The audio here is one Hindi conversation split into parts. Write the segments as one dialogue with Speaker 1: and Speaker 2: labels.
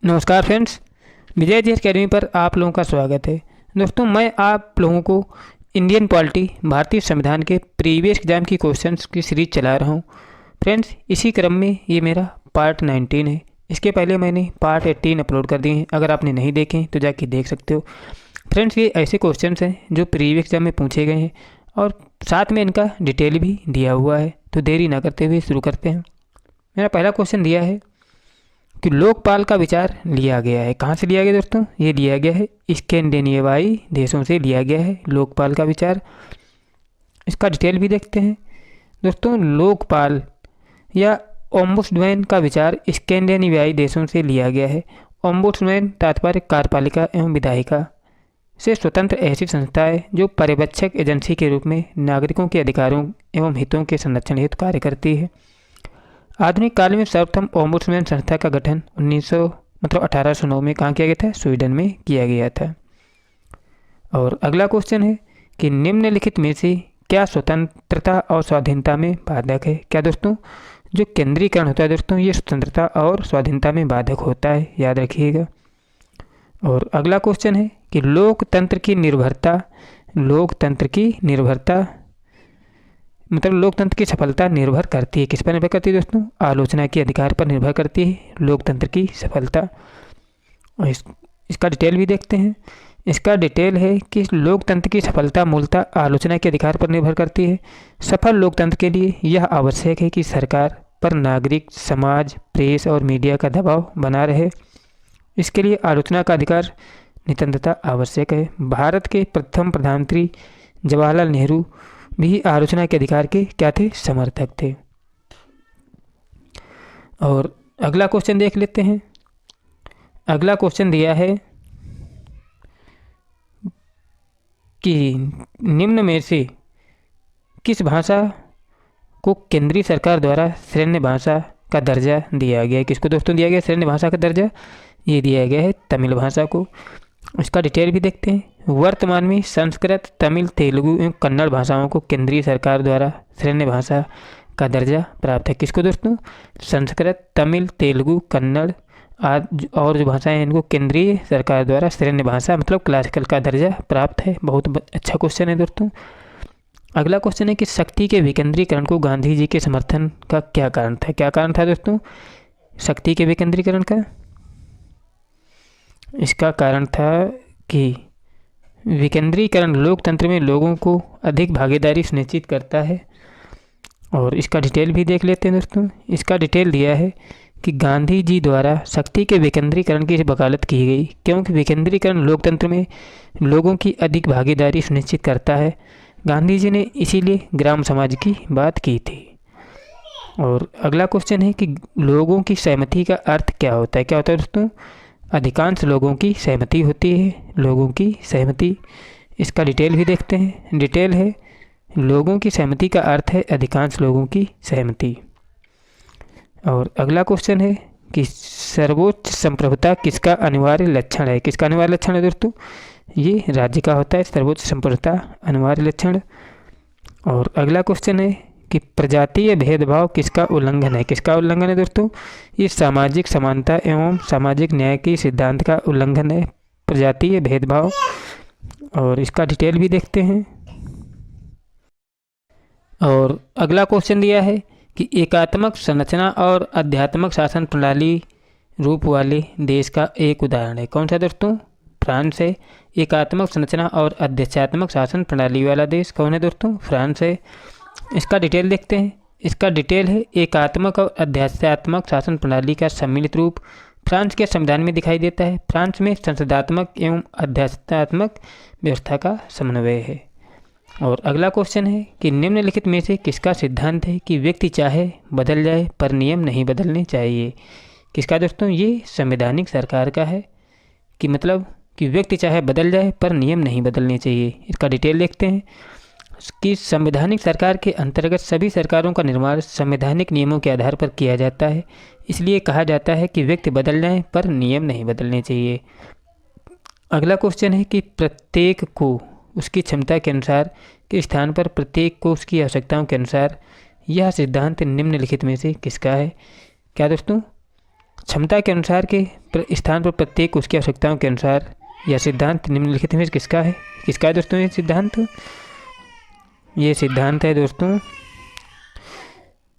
Speaker 1: नमस्कार फ्रेंड्स, विजय जी अकेडमी पर आप लोगों का स्वागत है। दोस्तों, मैं आप लोगों को इंडियन पॉलिटी भारतीय संविधान के प्रीवियस एग्जाम की क्वेश्चंस की सीरीज चला रहा हूं। फ्रेंड्स, इसी क्रम में ये मेरा पार्ट 19 है। इसके पहले मैंने पार्ट 18 अपलोड कर दिए हैं। अगर आपने नहीं देखे तो जाके देख सकते हो। फ्रेंड्स, ये ऐसे क्वेश्चंस हैं जो प्रीवियस एग्जाम में पूछे गए हैं और साथ में इनका डिटेल भी दिया हुआ है। तो देरी ना करते हुए शुरू करते हैं। मेरा पहला क्वेश्चन दिया है कि लोकपाल का विचार लिया गया है। कहाँ से लिया गया दोस्तों? ये लिया गया है स्कैंडिनेवियाई देशों से लिया गया है लोकपाल का विचार। इसका डिटेल भी देखते हैं। दोस्तों, लोकपाल या ओम्बुड्समैन का विचार स्कैंडिनेवियाई देशों से लिया गया है। ओम्बुड्समैन तात्पर्य कार्यपालिका एवं विधायिका से स्वतंत्र ऐसी संस्था है जो पर्यवेक्षक एजेंसी के रूप में नागरिकों के अधिकारों एवं हितों के संरक्षण हेतु कार्य करती है। आधुनिक काल में सर्वप्रथम ओम्बुड्समैन संस्था का गठन 1809 में कहाँ किया गया था? स्वीडन में किया गया था। और अगला क्वेश्चन है कि निम्नलिखित में से क्या स्वतंत्रता और स्वाधीनता में बाधक है? क्या दोस्तों? जो केंद्रीकरण होता है दोस्तों, ये स्वतंत्रता और स्वाधीनता में बाधक होता है, याद रखिएगा। और अगला क्वेश्चन है कि लोकतंत्र की निर्भरता मतलब लोकतंत्र की सफलता निर्भर करती है किस पर निर्भर करती है दोस्तों? आलोचना के अधिकार पर निर्भर करती है लोकतंत्र की सफलता। और इसका डिटेल भी देखते हैं। इसका डिटेल है कि लोकतंत्र की सफलता मूलतः आलोचना के अधिकार पर निर्भर करती है। सफल लोकतंत्र के लिए यह आवश्यक है कि सरकार पर नागरिक, समाज, प्रेस और मीडिया का दबाव बना रहे। इसके लिए आलोचना का अधिकार नितांतता आवश्यक है। भारत के प्रथम प्रधानमंत्री जवाहरलाल नेहरू भी आलोचना के अधिकार के क्या थे? समर्थक थे। और अगला क्वेश्चन देख लेते हैं। अगला क्वेश्चन दिया है कि निम्न में से किस भाषा को केंद्रीय सरकार द्वारा श्रेण्य भाषा का दर्जा दिया गया है? किसको दोस्तों दिया गया श्रेण्य भाषा का दर्जा? ये दिया गया है तमिल भाषा को। इसका डिटेल भी देखते हैं। वर्तमान में संस्कृत, तमिल, तेलुगु एवं कन्नड़ भाषाओं को केंद्रीय सरकार द्वारा श्रेण्य भाषा का दर्जा प्राप्त है। किसको दोस्तों? संस्कृत, तमिल, तेलुगु, कन्नड़ आदि और जो भाषाएं हैं इनको केंद्रीय सरकार द्वारा श्रेण्य भाषा मतलब क्लासिकल का दर्जा प्राप्त है। बहुत अच्छा क्वेश्चन है दोस्तों। अगला क्वेश्चन है कि शक्ति के विकेंद्रीकरण को गांधी जी के समर्थन का क्या कारण था? क्या कारण था दोस्तों शक्ति के विकेंद्रीकरण का? इसका कारण था कि विकेंद्रीकरण लोकतंत्र में लोगों को अधिक भागीदारी सुनिश्चित करता है। और इसका डिटेल भी देख लेते हैं दोस्तों। इसका डिटेल दिया है कि गांधी जी द्वारा शक्ति के विकेंद्रीकरण की वकालत की गई क्योंकि विकेंद्रीकरण लोकतंत्र में लोगों की अधिक भागीदारी सुनिश्चित करता है। गांधी जी ने इसीलिए ग्राम समाज की बात की थी। और अगला क्वेश्चन है कि लोगों की सहमति का अर्थ क्या होता है? क्या होता है दोस्तों? अधिकांश लोगों की सहमति होती है। लोगों की सहमति। इसका डिटेल भी देखते हैं। डिटेल है लोगों की सहमति का अर्थ है अधिकांश लोगों की सहमति। और अगला क्वेश्चन है कि सर्वोच्च संप्रभुता किसका अनिवार्य लक्षण है? किसका अनिवार्य लक्षण है दोस्तों? ये राज्य का होता है सर्वोच्च संप्रभुता अनिवार्य लक्षण। और अगला क्वेश्चन है कि प्रजातीय भेदभाव किसका उल्लंघन है? किसका उल्लंघन है दोस्तों? ये सामाजिक समानता एवं सामाजिक न्याय के सिद्धांत का उल्लंघन है प्रजातीय भेदभाव। और इसका डिटेल भी देखते हैं। और अगला क्वेश्चन दिया है कि एकात्मक संरचना और आध्यात्मक शासन प्रणाली रूप वाले देश का एक उदाहरण है। कौन सा दोस्तों? फ्रांस है। एकात्मक संरचना और आध्यात्मक शासन प्रणाली वाला देश कौन है दोस्तों? फ्रांस है। इसका डिटेल देखते हैं। इसका डिटेल है एकात्मक और आध्यात्मक शासन प्रणाली का सम्मिलित रूप फ्रांस के संविधान में दिखाई देता है। फ्रांस में संसदात्मक एवं आध्यात्मक व्यवस्था का समन्वय है। और अगला क्वेश्चन है कि निम्नलिखित में से किसका सिद्धांत है कि व्यक्ति चाहे बदल जाए पर नियम नहीं बदलने चाहिए? किसका दोस्तों? ये संवैधानिक सरकार का है कि मतलब कि व्यक्ति चाहे बदल जाए पर नियम नहीं बदलने चाहिए। इसका डिटेल देखते हैं कि संवैधानिक सरकार के अंतर्गत सभी सरकारों का निर्माण संवैधानिक नियमों के आधार पर किया जाता है। इसलिए कहा जाता है कि व्यक्ति बदल जाए पर नियम नहीं बदलने चाहिए। अगला क्वेश्चन है कि प्रत्येक को उसकी क्षमता के अनुसार के स्थान पर प्रत्येक को उसकी आवश्यकताओं के अनुसार यह सिद्धांत निम्नलिखित में से किसका है? क्या दोस्तों? क्षमता के अनुसार के स्थान पर प्रत्येक उसकी आवश्यकताओं के अनुसार यह सिद्धांत निम्नलिखित में किसका है? किसका है दोस्तों ये सिद्धांत? ये सिद्धांत है दोस्तों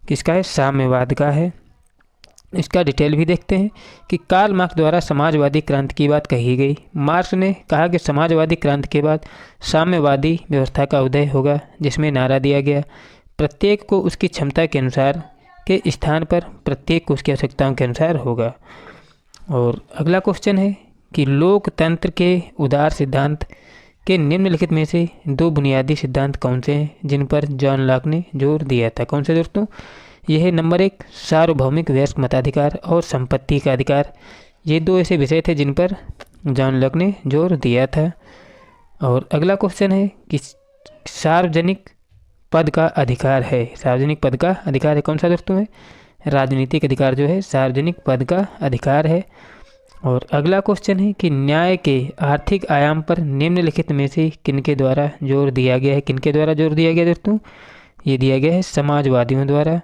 Speaker 1: किसका है? साम्यवाद का है। इसका डिटेल भी देखते हैं कि कार्ल मार्क्स द्वारा समाजवादी क्रांति की बात कही गई। मार्क्स ने कहा कि समाजवादी क्रांति के बाद साम्यवादी व्यवस्था का उदय होगा, जिसमें नारा दिया गया प्रत्येक को उसकी क्षमता के अनुसार के स्थान पर प्रत्येक को उसकी आवश्यकताओं के अनुसार होगा। और अगला क्वेश्चन है कि लोकतंत्र के उदार सिद्धांत के निम्नलिखित में से दो बुनियादी सिद्धांत कौन से हैं जिन पर जॉन लॉक ने जोर दिया था? कौन से दोस्तों? यह है नंबर 1 सार्वभौमिक वयस्क मताधिकार और संपत्ति का अधिकार। ये दो ऐसे विषय थे जिन पर जॉन लॉक ने जोर दिया था। और अगला क्वेश्चन है कि सार्वजनिक पद का अधिकार है। सार्वजनिक पद का अधिकार है कौन सा दोस्तों? है राजनीतिक अधिकार जो है सार्वजनिक पद का अधिकार है। और अगला क्वेश्चन है कि न्याय के आर्थिक आयाम पर निम्नलिखित में से किनके द्वारा जोर दिया गया है? किनके द्वारा जोर दिया गया दोस्तों? ये दिया गया है समाजवादियों द्वारा।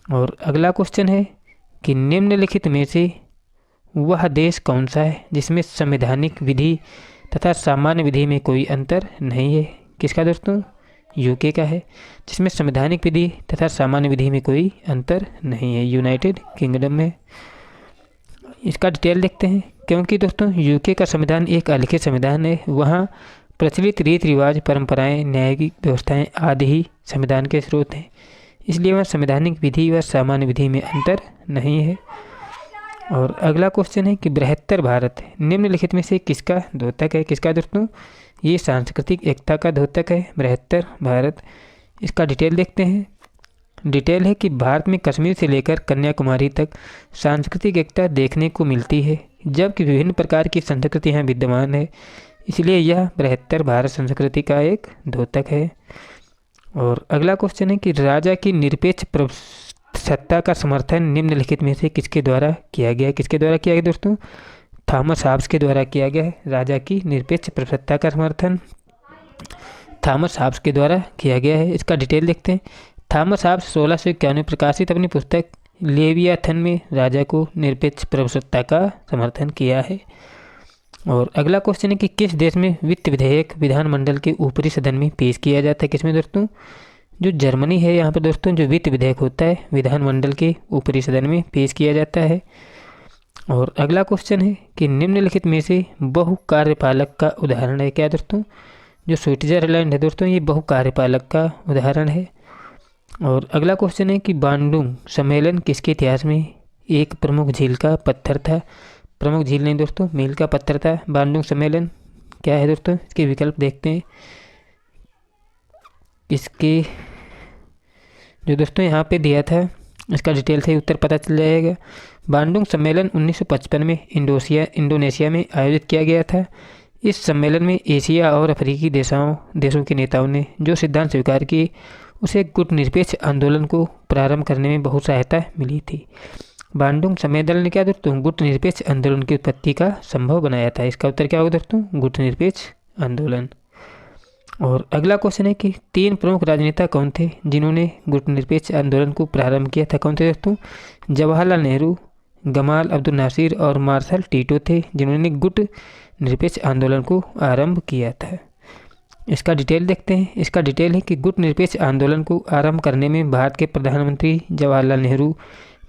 Speaker 1: और अगला क्वेश्चन है कि निम्नलिखित में से वह देश कौन सा है जिसमें संवैधानिक विधि तथा सामान्य विधि में कोई अंतर नहीं है? किसका दोस्तों? यूके का है, जिसमें संवैधानिक विधि तथा सामान्य विधि में कोई अंतर नहीं है, यूनाइटेड किंगडम में। इसका डिटेल देखते हैं। क्योंकि दोस्तों यूके का संविधान एक अलिखित संविधान है, वहाँ प्रचलित रीति रिवाज, परंपराएं, न्यायिक व्यवस्थाएं आदि ही संविधान के स्रोत हैं, इसलिए वह संवैधानिक विधि व सामान्य विधि में अंतर नहीं है। और अगला क्वेश्चन है कि बृहत्तर भारत निम्नलिखित में से किसका द्योतक है? किसका दोस्तों? ये सांस्कृतिक एकता का द्योतक है, बृहत्तर भारत। इसका डिटेल देखते हैं। डिटेल है कि भारत में कश्मीर से लेकर कन्याकुमारी तक सांस्कृतिक एकता देखने को मिलती है, जबकि विभिन्न प्रकार की संस्कृतियाँ विद्यमान है, इसलिए यह बृहत्तर भारत संस्कृति का एक द्योतक है। और अगला क्वेश्चन है कि राजा की निरपेक्ष सत्ता का समर्थन निम्नलिखित में से किसके द्वारा किया गया? किसके द्वारा किया गया दोस्तों? थॉमस हॉब्स के द्वारा किया गया है। राजा की निरपेक्ष सत्ता का समर्थन थॉमस हॉब्स के द्वारा किया गया है। इसका डिटेल देखते हैं। थॉमस हॉब्स 1691 में प्रकाशित अपनी पुस्तक लेवियाथन में राजा को निरपेक्ष प्रभुसत्ता का समर्थन किया है। और अगला क्वेश्चन है कि किस देश में वित्त विधेयक विधानमंडल के ऊपरी सदन में पेश किया जाता है? किसमें दोस्तों? जो जर्मनी है, यहाँ पर दोस्तों जो वित्त विधेयक होता है विधानमंडल के ऊपरी सदन में पेश किया जाता है। और अगला क्वेश्चन है कि निम्नलिखित में से बहु कार्यपालक का उदाहरण है क्या दोस्तों? जो स्विट्जरलैंड है दोस्तों, ये बहु कार्यपालक का उदाहरण है। और अगला क्वेश्चन है कि बांडुंग सम्मेलन किसके इतिहास में एक प्रमुख झील का पत्थर था? प्रमुख झील नहीं दोस्तों, मील का पत्थर था। बांडुंग सम्मेलन क्या है दोस्तों? इसके विकल्प देखते हैं। इसके जो दोस्तों यहाँ पे दिया था, इसका डिटेल से उत्तर पता चल जाएगा। बांडुंग सम्मेलन 1955 में इंडोनेशिया में आयोजित किया गया था। इस सम्मेलन में एशिया और अफ्रीकी देशों के नेताओं ने जो सिद्धांत स्वीकार किए, उसे गुटनिरपेक्ष आंदोलन को प्रारंभ करने में बहुत सहायता मिली थी। बांडुंग सम्मेलन ने क्या दोस्तों? गुटनिरपेक्ष आंदोलन की उत्पत्ति का संभव बनाया था। इसका उत्तर क्या होगा दोस्तों? गुटनिरपेक्ष आंदोलन। और अगला क्वेश्चन है कि 3 प्रमुख राजनेता कौन थे जिन्होंने गुटनिरपेक्ष आंदोलन को प्रारंभ किया था? कौन थे दोस्तों? जवाहरलाल नेहरू, गमाल अब्दुल नासिर और मार्शल टीटो थे जिन्होंने गुट निरपेक्ष आंदोलन को आरंभ किया था। इसका डिटेल देखते हैं। इसका डिटेल है कि गुट निरपेक्ष आंदोलन को आरंभ करने में भारत के प्रधानमंत्री जवाहरलाल नेहरू,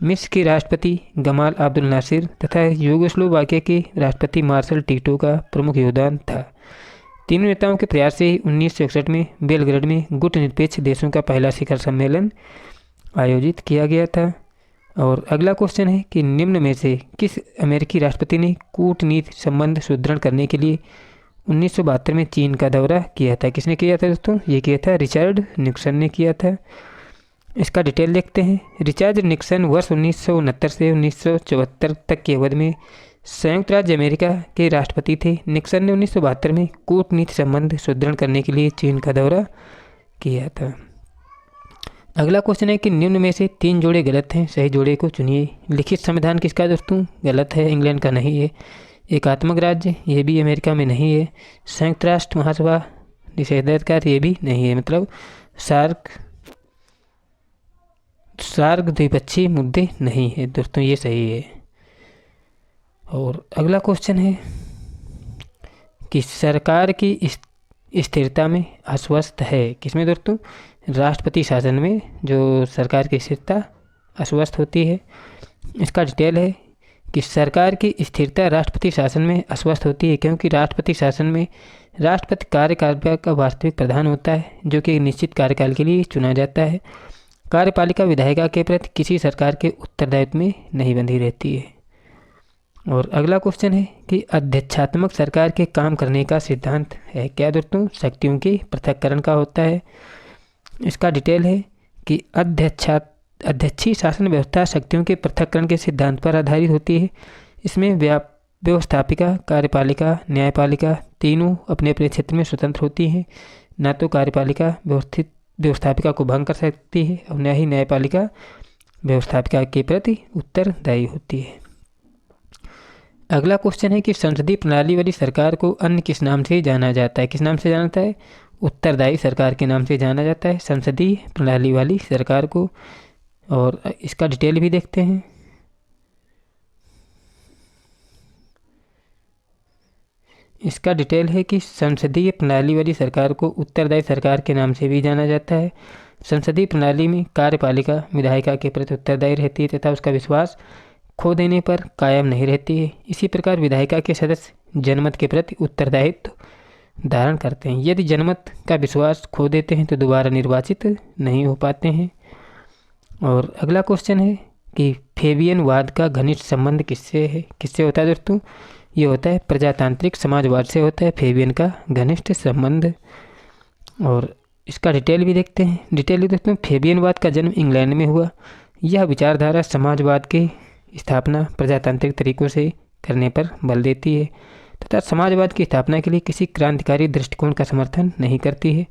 Speaker 1: मिस्र के राष्ट्रपति गमाल अब्दुल नासिर तथा यूगोस्लोवाकिया के राष्ट्रपति मार्शल टीटो का प्रमुख योगदान था। तीनों नेताओं के प्रयास से ही 1961 में बेलग्रेड में गुट निरपेक्ष देशों का पहला शिखर सम्मेलन आयोजित किया गया था। और अगला क्वेश्चन है कि निम्न में से किस अमेरिकी राष्ट्रपति ने कूटनीति संबंध सुदृढ़ करने के लिए 1972 में चीन का दौरा किया था? किसने किया था दोस्तों? ये किया था रिचर्ड निक्सन ने किया था। इसका डिटेल देखते हैं। रिचर्ड निक्सन वर्ष 1969 से 1974 तक की अवधि में संयुक्त राज्य अमेरिका के राष्ट्रपति थे। निक्सन ने 1972 में कूटनीति संबंध सुदृढ़ करने के लिए चीन का दौरा किया था। अगला क्वेश्चन है कि निम्न में से 3 जोड़े गलत हैं, सही जोड़े को चुनिए। लिखित संविधान किसका दोस्तों? गलत है, इंग्लैंड का नहीं है। एकात्मक राज्य, ये भी अमेरिका में नहीं है। संयुक्त राष्ट्र महासभा निषेधाधिकार, ये भी नहीं है। मतलब सार्क द्विपक्षीय मुद्दे नहीं है दोस्तों, ये सही है। और अगला क्वेश्चन है कि सरकार की स्थिरता में अस्वस्थ है। किसमें दोस्तों? राष्ट्रपति शासन में जो सरकार की स्थिरता अस्वस्थ होती है। इसका डिटेल है कि सरकार की स्थिरता राष्ट्रपति शासन में अस्वस्थ होती है क्योंकि राष्ट्रपति शासन में राष्ट्रपति कार्यकाल का वास्तविक प्रधान होता है जो कि एक निश्चित कार्यकाल के लिए चुना जाता है। कार्यपालिका विधायिका के प्रति किसी सरकार के उत्तरदायित्व में नहीं बंधी रहती है। और अगला क्वेश्चन है कि अध्यक्षात्मक सरकार के काम करने का सिद्धांत है क्या दोस्तों? शक्तियों के पृथक्करण का होता है। इसका डिटेल है कि अध्यक्षीय शासन व्यवस्था शक्तियों के पृथक्करण के सिद्धांत पर आधारित होती है। इसमें व्यवस्थापिका, कार्यपालिका, न्यायपालिका तीनों अपने अपने क्षेत्र में स्वतंत्र होती हैं। न तो कार्यपालिका व्यवस्थापिका को भंग कर सकती है और न ही न्यायपालिका व्यवस्थापिका के प्रति उत्तरदायी होती है। अगला क्वेश्चन है कि संसदीय प्रणाली वाली सरकार को अन्य किस नाम से जाना जाता है? किस नाम से जाना जाता है? उत्तरदायी सरकार के नाम से जाना जाता है संसदीय प्रणाली वाली सरकार को। और इसका डिटेल भी देखते हैं। इसका डिटेल है कि संसदीय प्रणाली वाली सरकार को उत्तरदायी सरकार के नाम से भी जाना जाता है। संसदीय प्रणाली में कार्यपालिका विधायिका के प्रति उत्तरदायी रहती है तथा उसका विश्वास खो देने पर कायम नहीं रहती है। इसी प्रकार विधायिका के सदस्य जनमत के प्रति उत्तरदायित्व धारण करते हैं। यदि जनमत का विश्वास खो देते हैं तो दोबारा निर्वाचित नहीं हो पाते हैं। और अगला क्वेश्चन है कि फेबियनवाद का घनिष्ठ संबंध किससे होता है दोस्तों? ये होता है प्रजातांत्रिक समाजवाद से होता है फेबियन का घनिष्ठ संबंध। और इसका डिटेल भी देखते हैं। डिटेल भी दोस्तों, फेबियनवाद का जन्म इंग्लैंड में हुआ। यह विचारधारा समाजवाद की स्थापना प्रजातांत्रिक तरीकों से करने पर बल देती है तथा समाजवाद की स्थापना के लिए किसी क्रांतिकारी दृष्टिकोण का समर्थन नहीं करती है।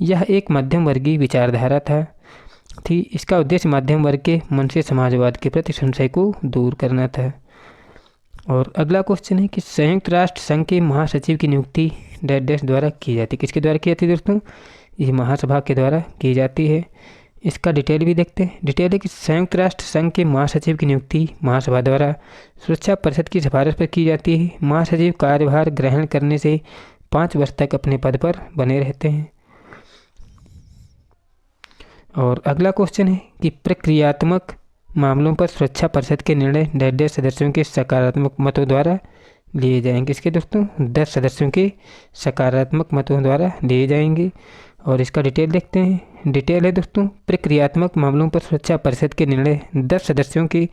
Speaker 1: यह एक मध्यम वर्गीय विचारधारा थी। इसका उद्देश्य मध्यम वर्ग के मन से समाजवाद के प्रति संशय को दूर करना था। और अगला क्वेश्चन है कि संयुक्त राष्ट्र संघ के महासचिव की नियुक्ति डैश द्वारा की जाती है। किसके द्वारा की जाती है दोस्तों? ये महासभा के द्वारा की जाती है। इसका डिटेल भी देखते हैं। डिटेल है कि संयुक्त राष्ट्र संघ के महासचिव की नियुक्ति महासभा द्वारा सुरक्षा परिषद की सिफारिश पर की जाती है। महासचिव कार्यभार ग्रहण करने से 5 वर्ष तक अपने पद पर बने रहते हैं। और अगला क्वेश्चन है कि प्रक्रियात्मक मामलों पर सुरक्षा परिषद के निर्णय डैश सदस्यों के सकारात्मक मतों द्वारा लिए जाएंगे। इसके दोस्तों 10 सदस्यों के सकारात्मक मतों द्वारा लिए जाएंगे। और इसका डिटेल देखते हैं। डिटेल है दोस्तों, प्रक्रियात्मक मामलों पर सुरक्षा परिषद के निर्णय 10 सदस्यों के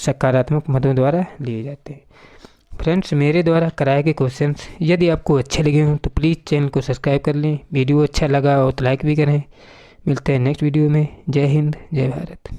Speaker 1: सकारात्मक मतों द्वारा लिए जाते हैं। फ्रेंड्स, मेरे द्वारा कराए गए क्वेश्चंस यदि आपको अच्छे लगे हों तो प्लीज़ चैनल को सब्सक्राइब कर लें। वीडियो अच्छा लगा हो तो लाइक भी करें। मिलते हैं नेक्स्ट वीडियो में। जय हिंद, जय भारत।